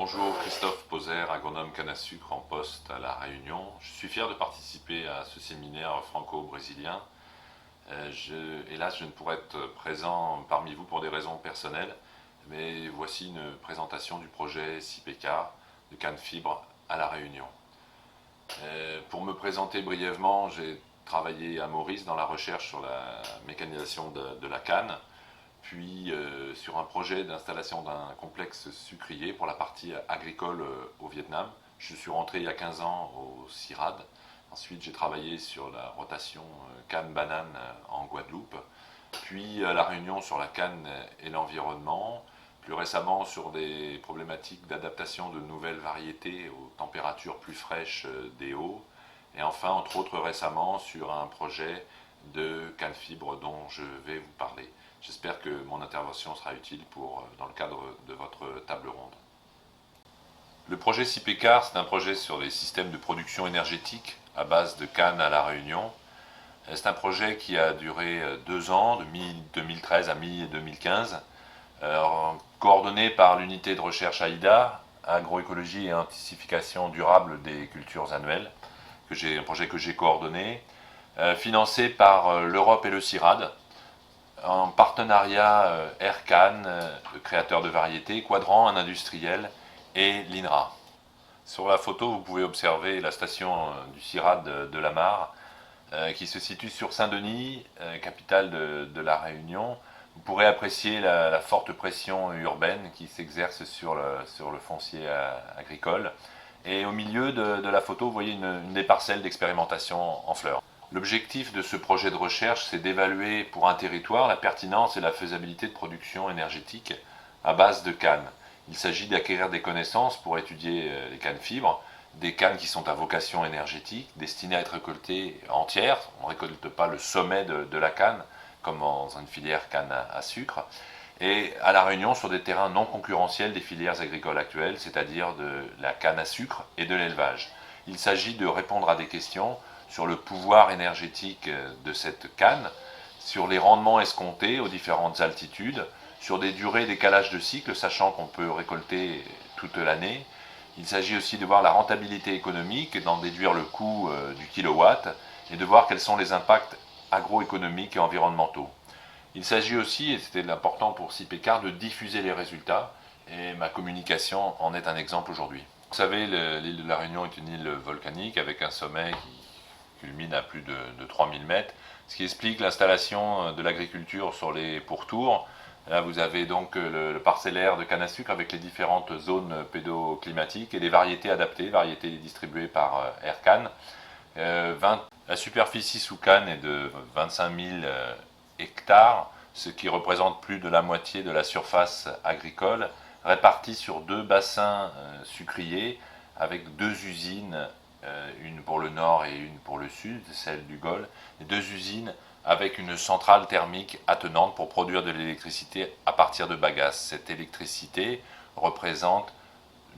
Bonjour, Christophe Poser, agronome canne à sucre en poste à La Réunion. Je suis fier de participer à ce séminaire franco-brésilien. Hélas, je ne pourrai être présent parmi vous pour des raisons personnelles, mais voici une présentation du projet CIPECAR de canne fibre à La Réunion. Pour me présenter brièvement, j'ai travaillé à Maurice dans la recherche sur la mécanisation de la canne, puis sur un projet d'installation d'un complexe sucrier pour la partie agricole au Vietnam. Je suis rentré il y a 15 ans au CIRAD. Ensuite, j'ai travaillé sur la rotation canne-banane en Guadeloupe, puis à La Réunion sur la canne et l'environnement, plus récemment sur des problématiques d'adaptation de nouvelles variétés aux températures plus fraîches des hauts, et enfin, entre autres récemment, sur un projet de canne fibre dont je vais vous parler. J'espère que mon intervention sera utile dans le cadre de votre table ronde. Le projet CIPECAR, c'est un projet sur les systèmes de production énergétique à base de canne à La Réunion. C'est un projet qui a duré 2 ans, de mi-2013 à mi-2015, coordonné par l'unité de recherche AIDA, agroécologie et intensification durable des cultures annuelles, un projet que j'ai coordonné, financé par l'Europe et le CIRAD, en partenariat Aircan, le créateur de variétés, Quadrant, un industriel, et l'INRA. Sur la photo, vous pouvez observer la station du CIRAD de Lamar, qui se situe sur Saint-Denis, capitale de La Réunion. Vous pourrez apprécier la forte pression urbaine qui s'exerce sur le foncier agricole. Et au milieu de la photo, vous voyez une des parcelles d'expérimentation en fleurs. L'objectif de ce projet de recherche, c'est d'évaluer pour un territoire la pertinence et la faisabilité de production énergétique à base de canne. Il s'agit d'acquérir des connaissances pour étudier les cannes fibres, des cannes qui sont à vocation énergétique, destinées à être récoltées entières. On ne récolte pas le sommet de la canne, comme dans une filière canne à sucre. Et à La Réunion, sur des terrains non concurrentiels des filières agricoles actuelles, c'est-à-dire de la canne à sucre et de l'élevage. Il s'agit de répondre à des questions sur le pouvoir énergétique de cette canne, sur les rendements escomptés aux différentes altitudes, sur des durées décalage de cycle, sachant qu'on peut récolter toute l'année. Il s'agit aussi de voir la rentabilité économique, d'en déduire le coût du kilowatt, et de voir quels sont les impacts agroéconomiques et environnementaux. Il s'agit aussi, et c'était important pour CIPECAR, de diffuser les résultats, et ma communication en est un exemple aujourd'hui. Vous savez, l'île de La Réunion est une île volcanique avec un sommet qui culmine à plus de 3000 mètres, ce qui explique l'installation de l'agriculture sur les pourtours. Là, vous avez donc le parcellaire de canne à sucre avec les différentes zones pédoclimatiques et les variétés adaptées, variétés distribuées par Aircan. La superficie sous canne est de 25 000 hectares, ce qui représente plus de la moitié de la surface agricole, répartie sur 2 bassins sucriers avec 2 usines, une pour le nord et une pour le sud, celle du Gol, et 2 usines avec une centrale thermique attenante pour produire de l'électricité à partir de bagasse. Cette électricité représente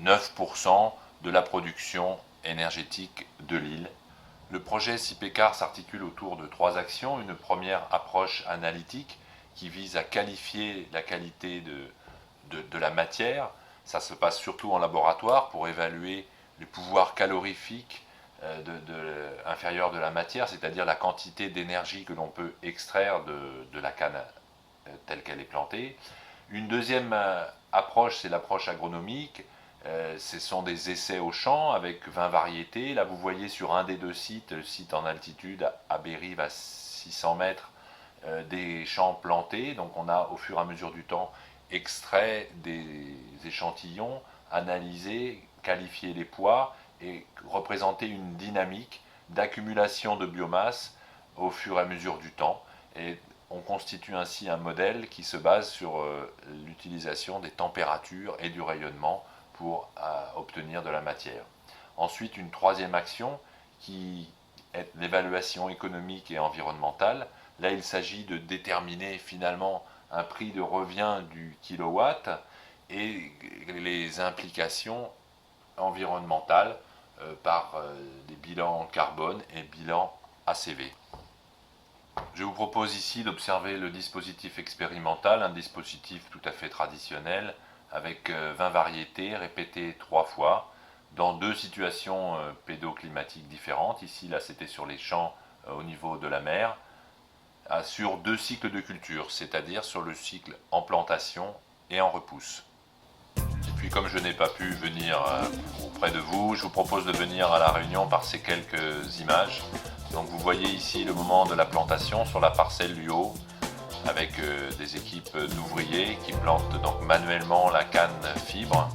9% de la production énergétique de l'île. Le projet CIPECAR s'articule autour de 3 actions. Une première approche analytique qui vise à qualifier la qualité de la matière. Ça se passe surtout en laboratoire pour évaluer les pouvoirs calorifiques inférieurs de la matière, c'est-à-dire la quantité d'énergie que l'on peut extraire de la canne telle qu'elle est plantée. Une deuxième approche, c'est l'approche agronomique. Ce sont des essais au champ avec 20 variétés. Là, vous voyez sur un des 2 sites, le site en altitude à Bérive à 600 mètres, des champs plantés. Donc on a au fur et à mesure du temps extrait des échantillons, analysé, qualifié les poids et représenté une dynamique d'accumulation de biomasse au fur et à mesure du temps. Et on constitue ainsi un modèle qui se base sur l'utilisation des températures et du rayonnement pour obtenir de la matière. Ensuite, une troisième action qui est l'évaluation économique et environnementale. Là, il s'agit de déterminer finalement un prix de revient du kilowatt et les implications environnementales par des bilans carbone et bilans ACV. Je vous propose ici d'observer le dispositif expérimental, un dispositif tout à fait traditionnel, avec 20 variétés répétées 3 fois dans 2 situations pédoclimatiques différentes. Ici, là, c'était sur les champs au niveau de la mer, sur 2 cycles de culture, c'est-à-dire sur le cycle en plantation et en repousse. Et puis comme je n'ai pas pu venir auprès de vous, je vous propose de venir à La Réunion par ces quelques images. Donc vous voyez ici le moment de la plantation sur la parcelle du haut, avec des équipes d'ouvriers qui plantent donc manuellement la canne fibre,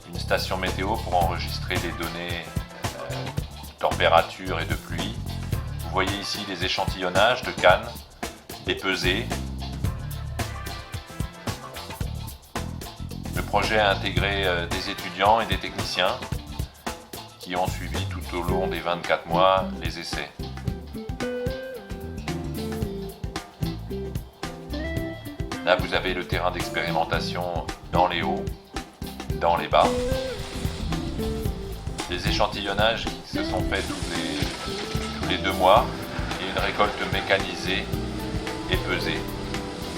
une station météo pour enregistrer les données de température et de pluie. Vous voyez ici les échantillonnages de canne, des pesées. Le projet a intégré des étudiants et des techniciens qui ont suivi tout au long des 24 mois les essais. Là, vous avez le terrain d'expérimentation dans les hauts, dans les bas. Des échantillonnages qui se sont faits tous les 2 mois et une récolte mécanisée et pesée.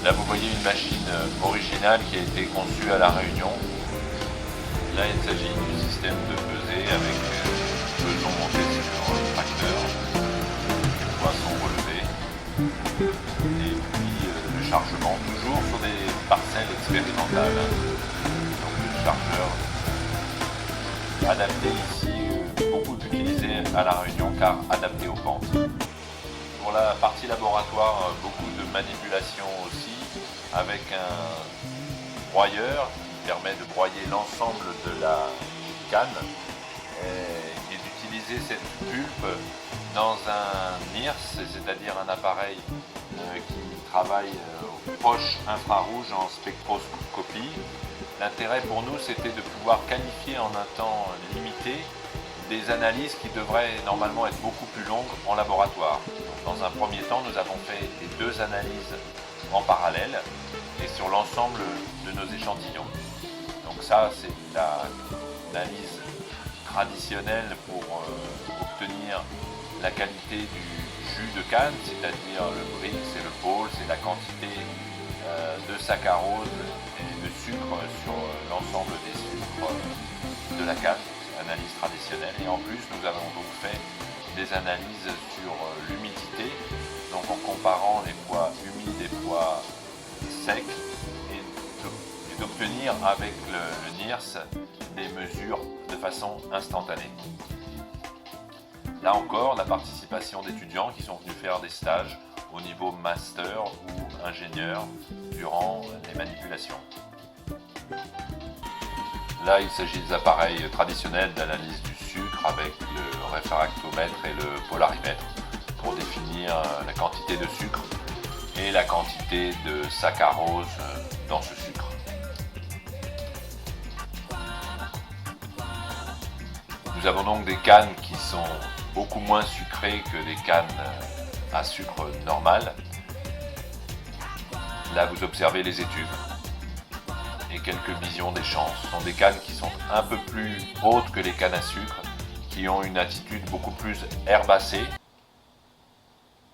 Là, vous voyez une machine originale qui a été conçue à La Réunion. Là, il s'agit du système de pesée avec peson monté sur le tracteur. Les poids sont relevés. Et puis le chargement, toujours sur des parcelles expérimentales. Donc le chargeur adapté ici, beaucoup utilisé à La Réunion car adapté aux pentes. Pour la partie laboratoire, beaucoup de manipulation aussi, avec un broyeur qui permet de broyer l'ensemble de la canne et d'utiliser cette pulpe dans un NIRS, c'est-à-dire un appareil qui travaille aux poches infrarouges en spectroscopie. L'intérêt pour nous, c'était de pouvoir qualifier en un temps limité des analyses qui devraient normalement être beaucoup plus longues en laboratoire. Dans un premier temps, nous avons fait les 2 analyses en parallèle et sur l'ensemble de nos échantillons. Donc ça, c'est l'analyse traditionnelle pour obtenir la qualité du jus de canne, c'est-à-dire le Brix et le pôle, c'est la quantité de saccharose et de sucre sur l'ensemble des sucres de la canne. Analyse traditionnelle, et en plus nous avons donc fait des analyses sur l'humidité, donc en comparant les poids humides et poids secs, et d'obtenir avec le NIRS des mesures de façon instantanée. Là encore, la participation d'étudiants qui sont venus faire des stages au niveau master ou ingénieur durant les manipulations. Là, il s'agit des appareils traditionnels d'analyse du sucre avec le réfractomètre et le polarimètre pour définir la quantité de sucre et la quantité de saccharose dans ce sucre. Nous avons donc des cannes qui sont beaucoup moins sucrées que des cannes à sucre normal. Là, vous observez les études et quelques visions des champs. Ce sont des cannes qui sont un peu plus hautes que les cannes à sucre, qui ont une attitude beaucoup plus herbacée.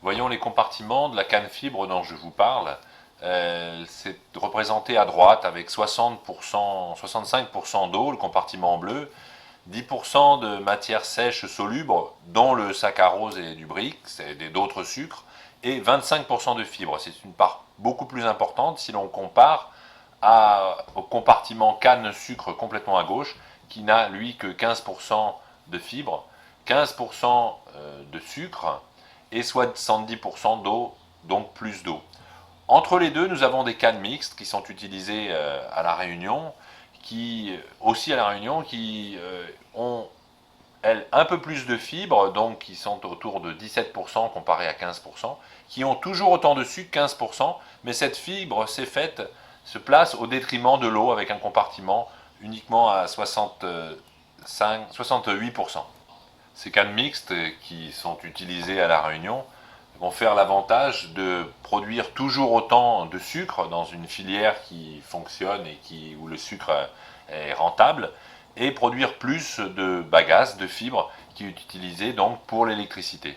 Voyons les compartiments de la canne fibre dont je vous parle. C'est représenté à droite avec 60%, 65% d'eau, le compartiment bleu, 10% de matière sèche soluble, dont le saccharose et du Brix et d'autres sucres, et 25% de fibres. C'est une part beaucoup plus importante si l'on compare au compartiment canne sucre complètement à gauche, qui n'a lui que 15% de fibres, 15% de sucre et 70% d'eau, donc plus d'eau. Entre les deux, nous avons des cannes mixtes qui sont utilisées à La Réunion, qui ont elles un peu plus de fibres, donc qui sont autour de 17% comparé à 15%, qui ont toujours autant de sucre, 15%, mais cette fibre se place au détriment de l'eau avec un compartiment uniquement à 68%. Ces cannes mixtes qui sont utilisées à La Réunion vont faire l'avantage de produire toujours autant de sucre dans une filière qui fonctionne et où le sucre est rentable, et produire plus de bagasse, de fibres, qui est utilisée donc pour l'électricité.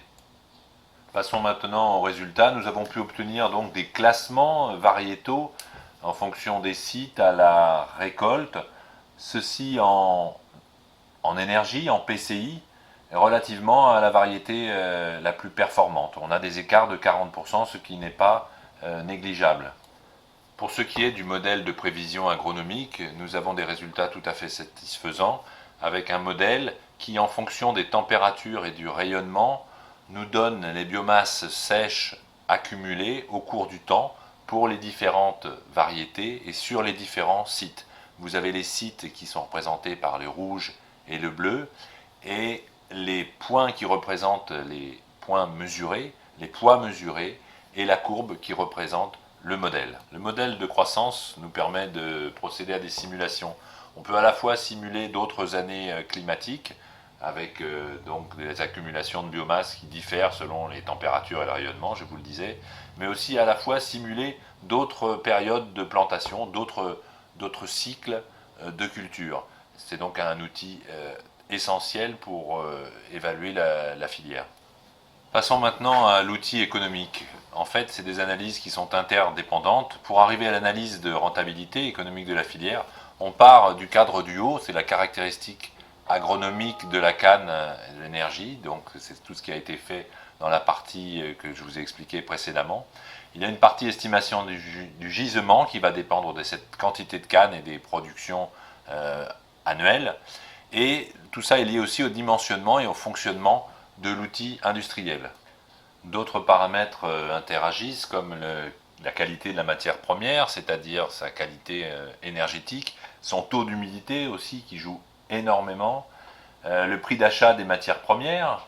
Passons maintenant au résultat. Nous avons pu obtenir donc des classements variétaux en fonction des sites à la récolte, ceci en énergie, en PCI, relativement à la variété la plus performante. On a des écarts de 40%, ce qui n'est pas négligeable. Pour ce qui est du modèle de prévision agronomique, nous avons des résultats tout à fait satisfaisants avec un modèle qui, en fonction des températures et du rayonnement, nous donne les biomasses sèches accumulées au cours du temps pour les différentes variétés et sur les différents sites. Vous avez les sites qui sont représentés par le rouge et le bleu et les points qui représentent les points mesurés, les poids mesurés et la courbe qui représente le modèle. Le modèle de croissance nous permet de procéder à des simulations. On peut à la fois simuler d'autres années climatiques avec donc des accumulations de biomasse qui diffèrent selon les températures et le rayonnement, je vous le disais, mais aussi à la fois simuler d'autres périodes de plantation, d'autres cycles de culture. C'est donc un outil essentiel pour évaluer la filière. Passons maintenant à l'outil économique. En fait, c'est des analyses qui sont interdépendantes. Pour arriver à l'analyse de rentabilité économique de la filière, on part du cadre du haut, c'est la caractéristique agronomique de la canne et de l'énergie, donc c'est tout ce qui a été fait dans la partie que je vous ai expliqué précédemment. Il y a une partie estimation du gisement qui va dépendre de cette quantité de canne et des productions annuelles, et tout ça est lié aussi au dimensionnement et au fonctionnement de l'outil industriel. D'autres paramètres interagissent comme la qualité de la matière première, c'est-à-dire sa qualité énergétique, son taux d'humidité aussi qui joue énormément, le prix d'achat des matières premières,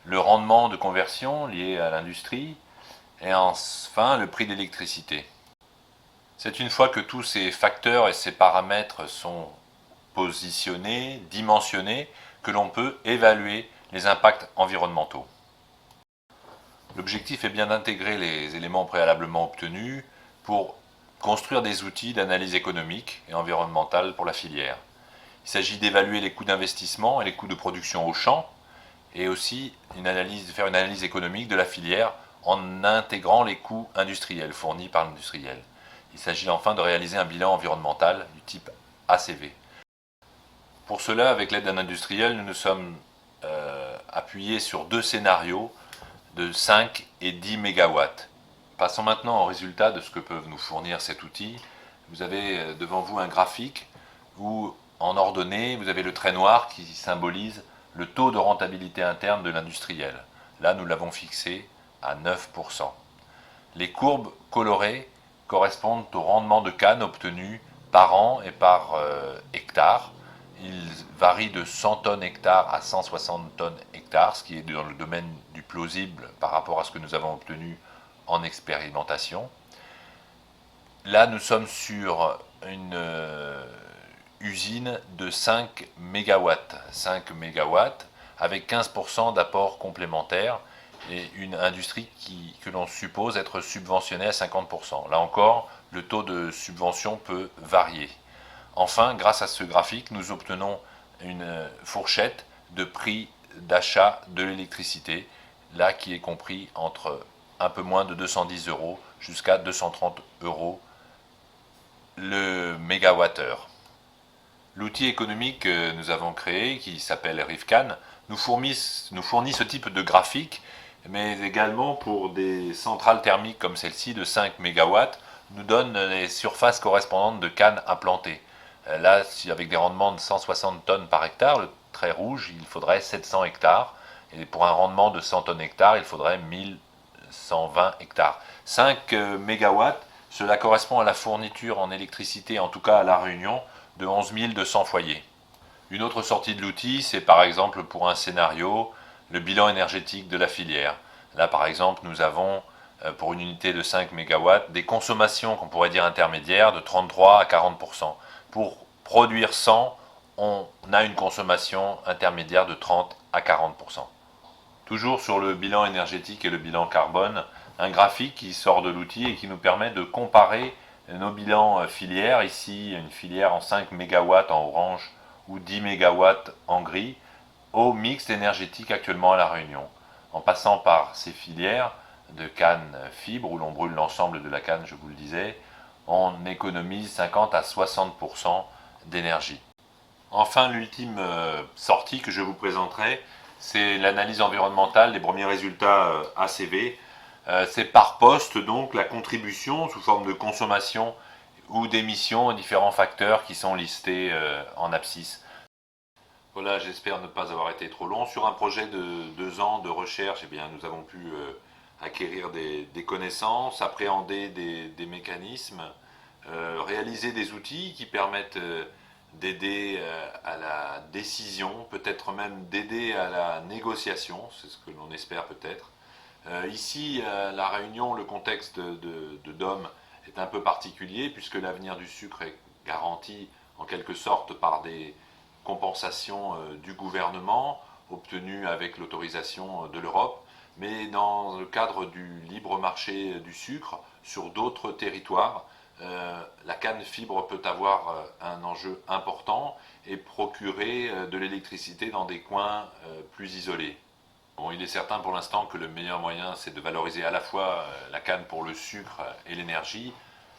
le rendement de conversion lié à l'industrie, et enfin le prix d'électricité. C'est une fois que tous ces facteurs et ces paramètres sont positionnés, dimensionnés, que l'on peut évaluer les impacts environnementaux. L'objectif est bien d'intégrer les éléments préalablement obtenus pour construire des outils d'analyse économique et environnementale pour la filière. Il s'agit d'évaluer les coûts d'investissement et les coûts de production au champ, et aussi de faire une analyse économique de la filière en intégrant les coûts industriels fournis par l'industriel. Il s'agit enfin de réaliser un bilan environnemental du type ACV. Pour cela, avec l'aide d'un industriel, nous nous sommes appuyés sur deux scénarios de 5 et 10 MW. Passons maintenant au résultat de ce que peut nous fournir cet outil. Vous avez devant vous un graphique où, en ordonnée, vous avez le trait noir qui symbolise le taux de rentabilité interne de l'industriel. Là, nous l'avons fixé à 9%. Les courbes colorées correspondent au rendement de canne obtenu par an et par hectare. Il varie de 100 tonnes hectare à 160 tonnes hectare, ce qui est dans le domaine du plausible par rapport à ce que nous avons obtenu en expérimentation. Là, nous sommes sur une usine de 5 MW, 5 MW avec 15% d'apport complémentaire et une industrie que l'on suppose être subventionnée à 50%. Là encore, le taux de subvention peut varier. Enfin, grâce à ce graphique, nous obtenons une fourchette de prix d'achat de l'électricité, là qui est compris entre un peu moins de 210 € jusqu'à 230 € le mégawattheure. L'outil économique que nous avons créé, qui s'appelle Rifcan, nous fournit ce type de graphique, mais également pour des centrales thermiques comme celle-ci de 5 MW, nous donne les surfaces correspondantes de cannes implantées. Là, avec des rendements de 160 tonnes par hectare, le trait rouge, il faudrait 700 hectares. Et pour un rendement de 100 tonnes hectares, il faudrait 1120 hectares. 5 MW, cela correspond à la fourniture en électricité, en tout cas à La Réunion, de 11 200 foyers. Une autre sortie de l'outil, c'est par exemple pour un scénario, le bilan énergétique de la filière. Là, par exemple, nous avons, pour une unité de 5 MW, des consommations qu'on pourrait dire intermédiaires de 33 à 40%. Pour produire 100, on a une consommation intermédiaire de 30 à 40%. Toujours sur le bilan énergétique et le bilan carbone, un graphique qui sort de l'outil et qui nous permet de comparer nos bilans filières. Ici, une filière en 5 MW en orange ou 10 MW en gris, au mixte énergétique actuellement à La Réunion. En passant par ces filières de canne fibre, où l'on brûle l'ensemble de la canne, je vous le disais, on économise 50 à 60% d'énergie. Enfin, l'ultime sortie que je vous présenterai, c'est l'analyse environnementale des premiers résultats ACV. C'est par poste, donc, la contribution sous forme de consommation ou d'émissions aux différents facteurs qui sont listés en abscisse. Voilà, j'espère ne pas avoir été trop long. Sur un projet de 2 ans de recherche, eh bien, nous avons pu acquérir des connaissances, appréhender des mécanismes, réaliser des outils qui permettent d'aider à la décision, peut-être même d'aider à la négociation, c'est ce que l'on espère peut-être. Ici, à La Réunion, le contexte de DOM est un peu particulier puisque l'avenir du sucre est garanti en quelque sorte par des compensations du gouvernement obtenues avec l'autorisation de l'Europe, mais dans le cadre du libre marché du sucre, sur d'autres territoires, la canne fibre peut avoir un enjeu important et procurer de l'électricité dans des coins plus isolés. Bon, il est certain pour l'instant que le meilleur moyen, c'est de valoriser à la fois la canne pour le sucre et l'énergie,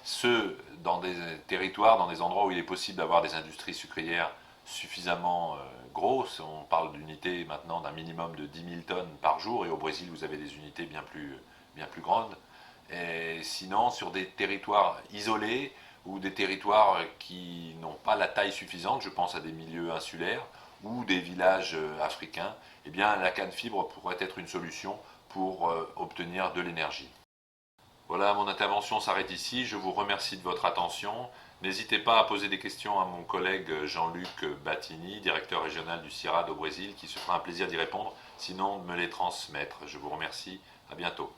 ce dans des territoires, dans des endroits où il est possible d'avoir des industries sucrières suffisamment grosses. On parle d'unités maintenant d'un minimum de 10 000 tonnes par jour, et au Brésil, vous avez des unités bien plus grandes. Et sinon, sur des territoires isolés ou des territoires qui n'ont pas la taille suffisante, je pense à des milieux insulaires ou des villages africains, eh bien, la canne fibre pourrait être une solution pour obtenir de l'énergie. Voilà, mon intervention s'arrête ici. Je vous remercie de votre attention. N'hésitez pas à poser des questions à mon collègue Jean-Luc Battini, directeur régional du CIRAD au Brésil, qui se fera un plaisir d'y répondre, sinon de me les transmettre. Je vous remercie. À bientôt.